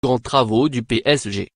grands travaux du PSG.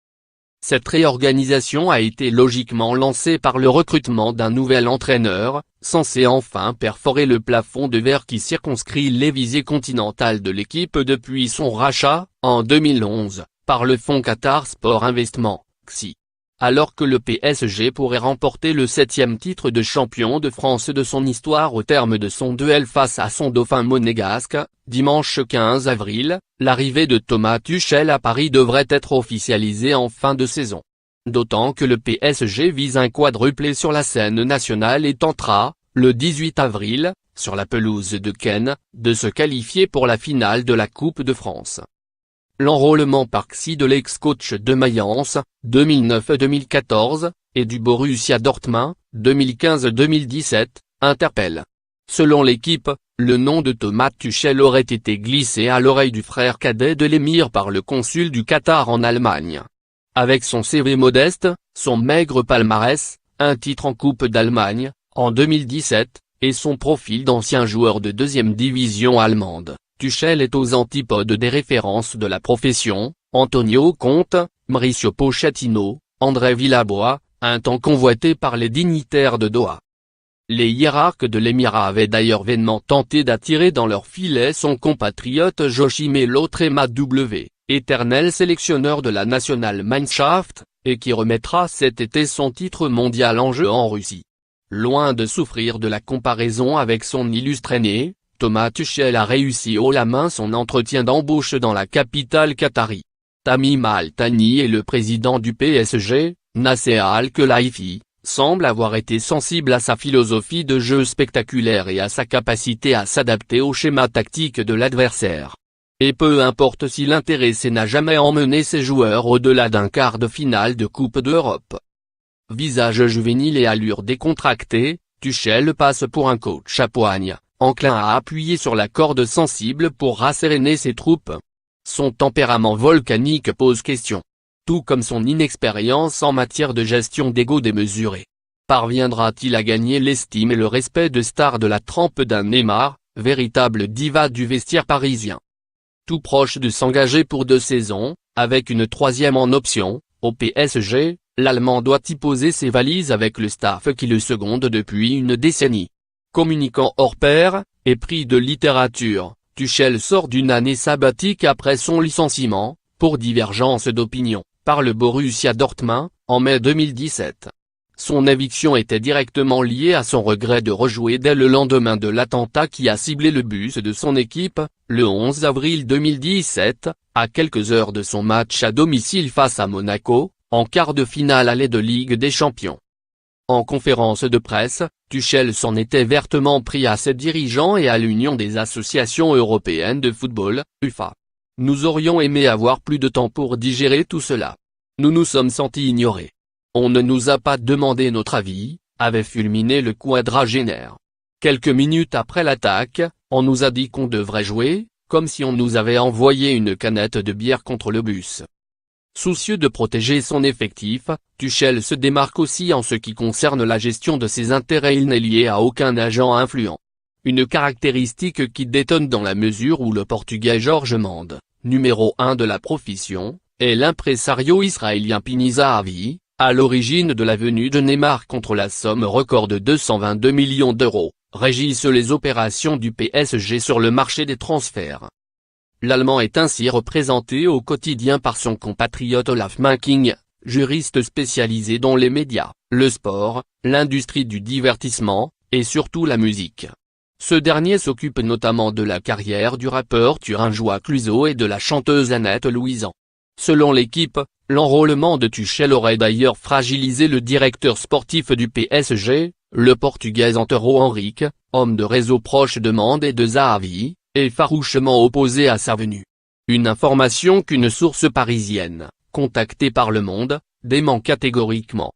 Cette réorganisation a été logiquement lancée par le recrutement d'un nouvel entraîneur, censé enfin perforer le plafond de verre qui circonscrit les visées continentales de l'équipe depuis son rachat, en 2011, par le fonds Qatar Sport Investment, QSI. Alors que le PSG pourrait remporter le 7e titre de champion de France de son histoire au terme de son duel face à son dauphin monégasque, dimanche 15 avril, l'arrivée de Thomas Tuchel à Paris devrait être officialisée en fin de saison. D'autant que le PSG vise un quadruplé sur la scène nationale et tentera, le 18 avril, sur la pelouse de Cannes, de se qualifier pour la finale de la Coupe de France. L'enrôlement par QSI de l'ex-coach de Mayence, 2009-2014, et du Borussia Dortmund, 2015-2017, interpelle. Selon l'équipe, le nom de Thomas Tuchel aurait été glissé à l'oreille du frère cadet de l'émir par le consul du Qatar en Allemagne. Avec son CV modeste, son maigre palmarès, un titre en Coupe d'Allemagne, en 2017, et son profil d'ancien joueur de deuxième division allemande, Tuchel est aux antipodes des références de la profession, Antonio Conte, Mauricio Pochettino, André Villabois, un temps convoité par les dignitaires de Doha. Les hiérarques de l'émirat avaient d'ailleurs vainement tenté d'attirer dans leur filet son compatriote Joachim Lotrema W, éternel sélectionneur de la Nationalmannschaft, et qui remettra cet été son titre mondial en jeu en Russie. Loin de souffrir de la comparaison avec son illustre aîné, Thomas Tuchel a réussi haut la main son entretien d'embauche dans la capitale qatari. Tamim Al-Thani et le président du PSG, Nasser Al-Khelaifi, semblent avoir été sensibles à sa philosophie de jeu spectaculaire et à sa capacité à s'adapter au schéma tactique de l'adversaire. Et peu importe si l'intéressé n'a jamais emmené ses joueurs au-delà d'un quart de finale de Coupe d'Europe. Visage juvénile et allure décontractée, Tuchel passe pour un coach à poigne, enclin à appuyer sur la corde sensible pour rasséréner ses troupes. Son tempérament volcanique pose question. Tout comme son inexpérience en matière de gestion d'ego démesuré. Parviendra-t-il à gagner l'estime et le respect de stars de la trempe d'un Neymar, véritable diva du vestiaire parisien? Tout proche de s'engager pour 2 saisons, avec une 3e en option, au PSG, l'Allemand doit y poser ses valises avec le staff qui le seconde depuis une décennie. Communicant hors pair, épris de littérature, Tuchel sort d'une année sabbatique après son licenciement, pour divergence d'opinion, par le Borussia Dortmund, en mai 2017. Son éviction était directement liée à son regret de rejouer dès le lendemain de l'attentat qui a ciblé le bus de son équipe, le 11 avril 2017, à quelques heures de son match à domicile face à Monaco, en quart de finale aller de Ligue des Champions. En conférence de presse, Tuchel s'en était vertement pris à ses dirigeants et à l'Union des associations européennes de football, UEFA. Nous aurions aimé avoir plus de temps pour digérer tout cela. Nous nous sommes sentis ignorés. On ne nous a pas demandé notre avis, avait fulminé le quadragénaire. Quelques minutes après l'attaque, on nous a dit qu'on devrait jouer, comme si on nous avait envoyé une canette de bière contre le bus. Soucieux de protéger son effectif, Tuchel se démarque aussi en ce qui concerne la gestion de ses intérêts. Il n'est lié à aucun agent influent. Une caractéristique qui détonne dans la mesure où le Portugais Jorge Mendes, numéro 1 de la profession, est l'impresario israélien Pini Zahavi, à l'origine de la venue de Neymar contre la somme record de 222 millions d'euros, régissent les opérations du PSG sur le marché des transferts. L'Allemand est ainsi représenté au quotidien par son compatriote Olaf Manking, juriste spécialisé dans les médias, le sport, l'industrie du divertissement, et surtout la musique. Ce dernier s'occupe notamment de la carrière du rappeur thuringois Cluzo et de la chanteuse Annette Louisan. Selon l'équipe, l'enrôlement de Tuchel aurait d'ailleurs fragilisé le directeur sportif du PSG, le Portugais Antero Henrique, homme de réseau proche de Mendes et de Zahavi, est farouchement opposé à sa venue. Une information qu'une source parisienne, contactée par Le Monde, dément catégoriquement.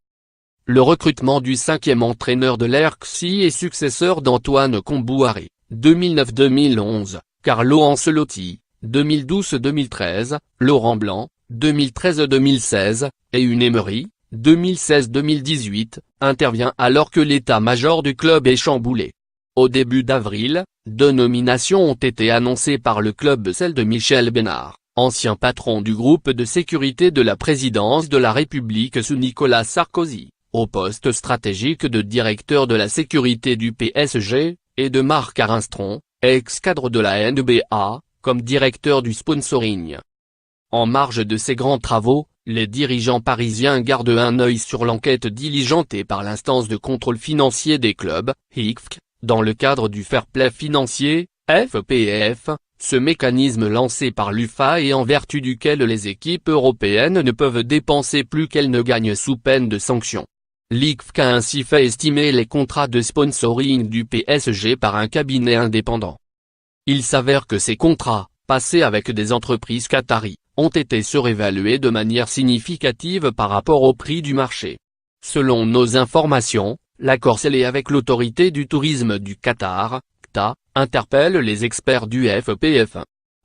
Le recrutement du 5e entraîneur de l'RKC et successeur d'Antoine Kombouaré, 2009-2011, Carlo Ancelotti, 2012-2013, Laurent Blanc, 2013-2016, et une Emery, 2016-2018, intervient alors que l'état-major du club est chamboulé. Au début d'avril, 2 nominations ont été annoncées par le club, celle de Michel Bénard, ancien patron du groupe de sécurité de la présidence de la République sous Nicolas Sarkozy, au poste stratégique de directeur de la sécurité du PSG, et de Marc Armstrong, ex-cadre de la NBA, comme directeur du sponsoring. En marge de ces grands travaux, les dirigeants parisiens gardent un œil sur l'enquête diligentée par l'instance de contrôle financier des clubs, ICFC, dans le cadre du fair play financier, FPF, ce mécanisme lancé par l'UEFA et en vertu duquel les équipes européennes ne peuvent dépenser plus qu'elles ne gagnent sous peine de sanctions. L'ICFC a ainsi fait estimer les contrats de sponsoring du PSG par un cabinet indépendant. Il s'avère que ces contrats, passés avec des entreprises qataries, ont été surévalués de manière significative par rapport au prix du marché. Selon nos informations, l'accord scellé avec l'autorité du tourisme du Qatar, QTA, interpelle les experts du FPF.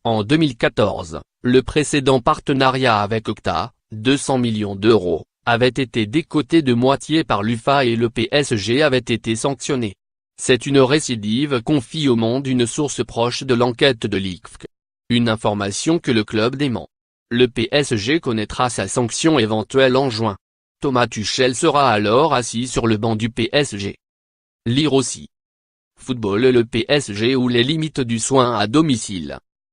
En 2014, le précédent partenariat avec QTA, 200 millions d'euros, avait été décoté de moitié par l'UEFA et le PSG avait été sanctionné. C'est une récidive, confie au Monde une source proche de l'enquête de l'ICFC. Une information que le club dément. Le PSG connaîtra sa sanction éventuelle en juin. Thomas Tuchel sera alors assis sur le banc du PSG. Lire aussi. Football, le PSG ou les limites du soin à domicile.